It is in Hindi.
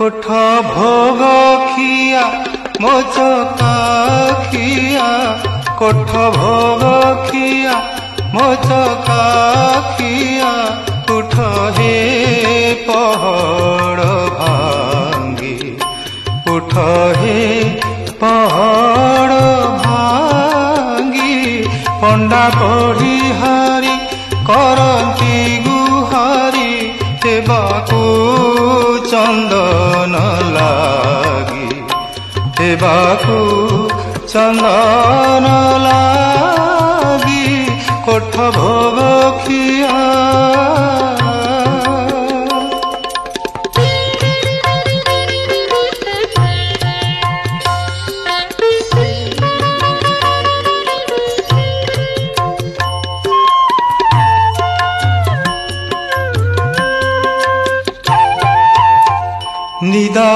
कोठ भोग खिया मोचका खिया कोठ भोग खिया मोचका खिया उठ हे पहाड़ भांगी उठ हे पहाड़ भांगी पंडा पढ़ी हारी करती गुहारी हेबाकू चंदन लागी हेबाकू चंदन लागी कोठ भोग खिया निदा